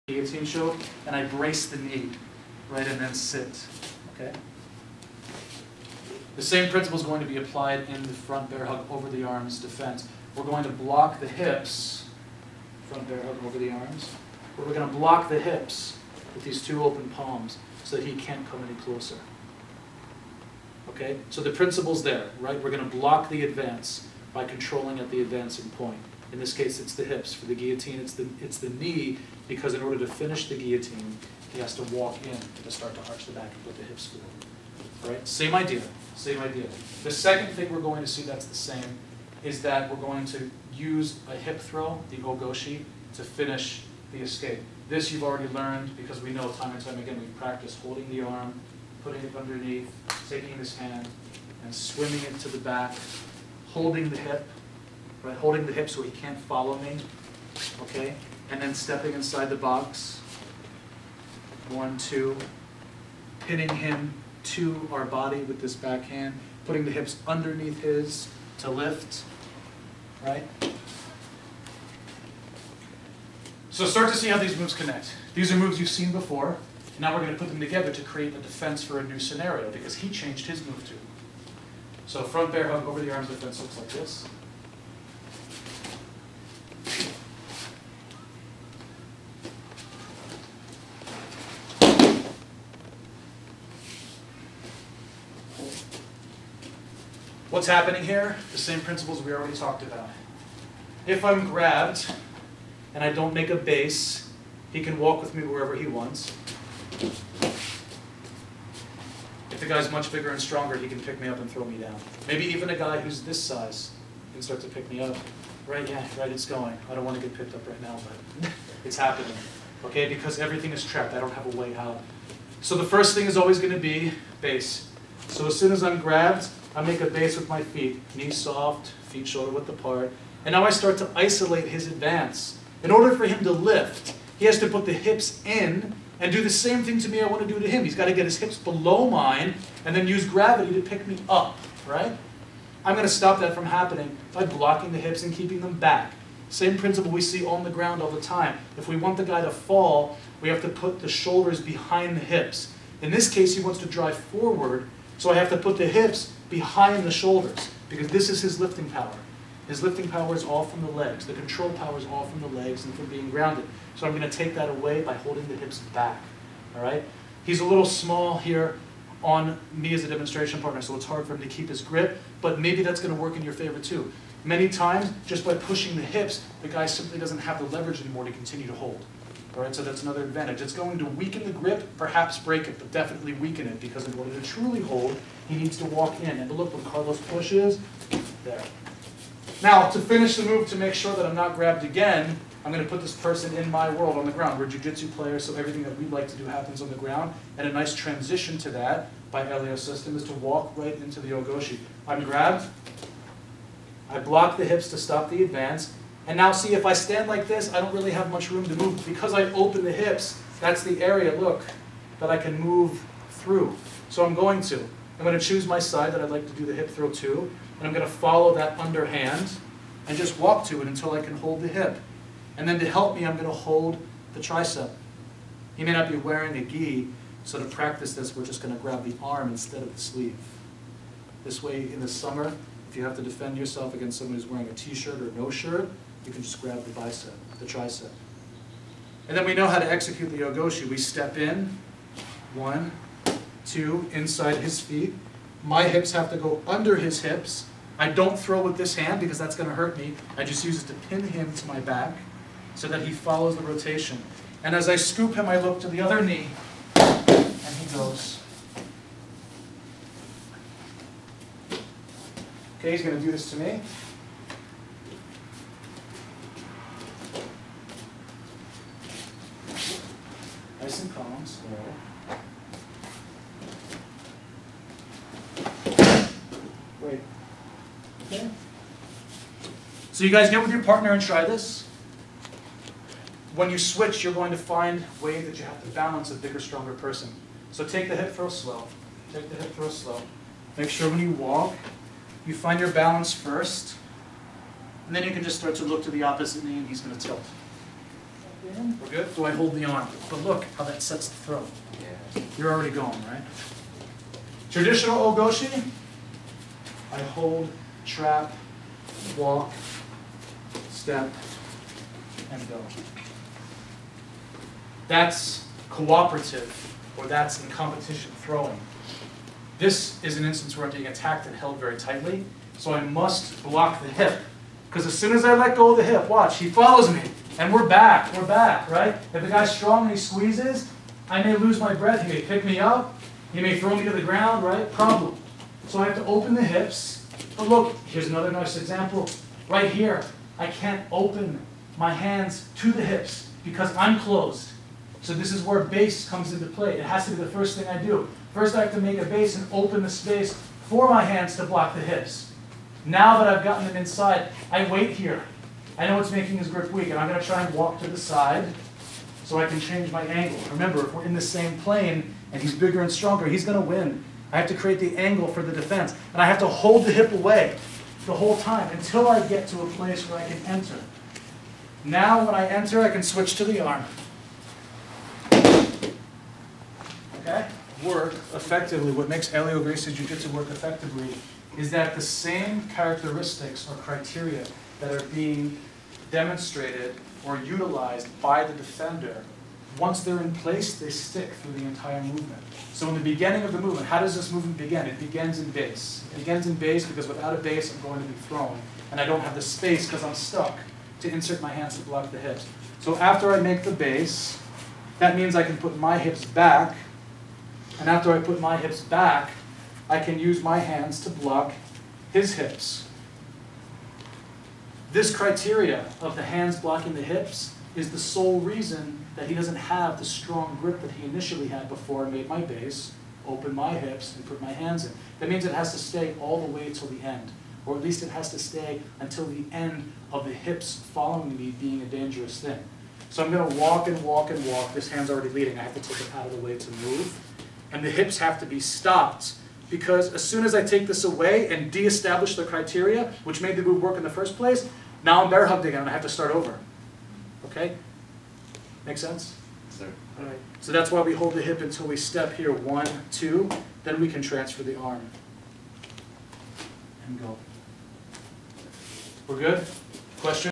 guillotine choke, and I brace the knee, right, and then sit, okay? The same principle is going to be applied in the front bear hug over the arms defense. We're going to block the hips, front bear hug over the arms, but we're going to block the hips with these two open palms so that he can't come any closer. Okay, so the principle's there, right? We're going to block the advance by controlling at the advancing point. In this case, it's the hips. For the guillotine, it's the knee, because in order to finish the guillotine, he has to walk in to start to arch the back and put the hips forward. All right, same idea, same idea. The second thing we're going to see that's the same is that we're going to use a hip throw, the ogoshi, to finish the escape. This you've already learned because we know time and time again we practice holding the arm, putting it underneath, taking his hand, and swimming it to the back, holding the hip, right? Holding the hip so he can't follow me, okay? And then stepping inside the box, 1, 2, pinning him to our body with this backhand, putting the hips underneath his to lift, right? So start to see how these moves connect. These are moves you've seen before. Now we're going to put them together to create a defense for a new scenario because he changed his move too. So front bear hug over the arms defense looks like this. What's happening here? The same principles we already talked about. If I'm grabbed and I don't make a base, he can walk with me wherever he wants. If the guy's much bigger and stronger, he can pick me up and throw me down. Maybe even a guy who's this size can start to pick me up. Right, yeah, right, it's going. I don't want to get picked up right now, but it's happening. Okay, because everything is trapped. I don't have a way out. So the first thing is always going to be base. So as soon as I'm grabbed, I make a base with my feet. Knees soft, feet shoulder width apart. And now I start to isolate his advance. In order for him to lift, he has to put the hips in and do the same thing to me I want to do to him. He's got to get his hips below mine and then use gravity to pick me up, right? I'm going to stop that from happening by blocking the hips and keeping them back. Same principle we see on the ground all the time. If we want the guy to fall, we have to put the shoulders behind the hips. In this case, he wants to drive forward, so I have to put the hips behind the shoulders because this is his lifting power. His lifting power is all from the legs. The control power is all from the legs and from being grounded. So I'm going to take that away by holding the hips back. All right? He's a little small here on me as a demonstration partner, so it's hard for him to keep his grip, but maybe that's going to work in your favor too. Many times, just by pushing the hips, the guy simply doesn't have the leverage anymore to continue to hold. All right, so that's another advantage. It's going to weaken the grip, perhaps break it, but definitely weaken it, because in order to truly hold, he needs to walk in. And look, when Carlos pushes, there. Now, to finish the move, to make sure that I'm not grabbed again, I'm going to put this person in my world on the ground. We're jiu-jitsu players, so everything that we like to do happens on the ground. And a nice transition to that by HELIO'S system is to walk right into the ogoshi. I'm grabbed. I block the hips to stop the advance. And now see, if I stand like this, I don't really have much room to move. Because I open the hips, that's the area, look, that I can move through. So I'm going to choose my side that I'd like to do the hip throw to, and I'm going to follow that underhand and just walk to it until I can hold the hip. And then to help me, I'm going to hold the tricep. He may not be wearing a gi, so to practice this, we're just going to grab the arm instead of the sleeve. This way, in the summer, if you have to defend yourself against someone who's wearing a t-shirt or no shirt, you can just grab the bicep, the tricep. And then we know how to execute the ogoshi. We step in, 1, 2, inside his feet. My hips have to go under his hips. I don't throw with this hand because that's going to hurt me. I just use it to pin him to my back so that he follows the rotation. And as I scoop him, I look to the other knee, and he goes. Okay, he's going to do this to me. Nice and calm, slow. Wait. Okay. So you guys get with your partner and try this. When you switch, you're going to find a way that you have to balance a bigger, stronger person. So take the hip throw slow. Take the hip throw slow. Make sure when you walk, you find your balance first. And then you can just start to look to the opposite knee and he's going to tilt. in. We're good? Do I hold the arm? But look how that sets the throw. Yeah. You're already going, right? Traditional Ogoshi, I hold, trap, walk, step, and go. That's cooperative, or that's in competition throwing. This is an instance where I'm being attacked and held very tightly, so I must block the hip. Because as soon as I let go of the hip, watch, he follows me, and we're back, right? If the guy's strong and he squeezes, I may lose my breath, he may pick me up, he may throw me to the ground, right? Problem. So I have to open the hips. But look, here's another nice example. Right here, I can't open my hands to the hips because I'm closed. So this is where base comes into play. It has to be the first thing I do. First I have to make a base and open the space for my hands to block the hips. Now that I've gotten them inside, I wait here. I know it's making his grip weak, and I'm going to try and walk to the side so I can change my angle. Remember, if we're in the same plane and he's bigger and stronger, he's going to win. I have to create the angle for the defense, and I have to hold the hip away the whole time until I get to a place where I can enter. Now when I enter, I can switch to the arm. Okay? Work effectively, what makes Helio Gracie's Jiu-Jitsu work effectively is that the same characteristics or criteria that are being demonstrated or utilized by the defender, once they're in place, they stick through the entire movement. So in the beginning of the movement, how does this movement begin? It begins in base. It begins in base because without a base, I'm going to be thrown, and I don't have the space because I'm stuck to insert my hands to block the hips. So after I make the base, that means I can put my hips back, and after I put my hips back, I can use my hands to block his hips. This criteria of the hands blocking the hips is the sole reason that he doesn't have the strong grip that he initially had before I made my base, opened my hips, and put my hands in. That means it has to stay all the way till the end, or at least it has to stay until the end of the hips following me being a dangerous thing. So I'm going to walk and walk and walk. This hand's already leading. I have to take it out of the way to move. And the hips have to be stopped, because as soon as I take this away and de-establish the criteria, which made the move work in the first place, now I'm bear hugged again and I have to start over. Okay? Make sense? Sir. All right. So that's why we hold the hip until we step here, 1, 2, then we can transfer the arm. And go. We're good? Question?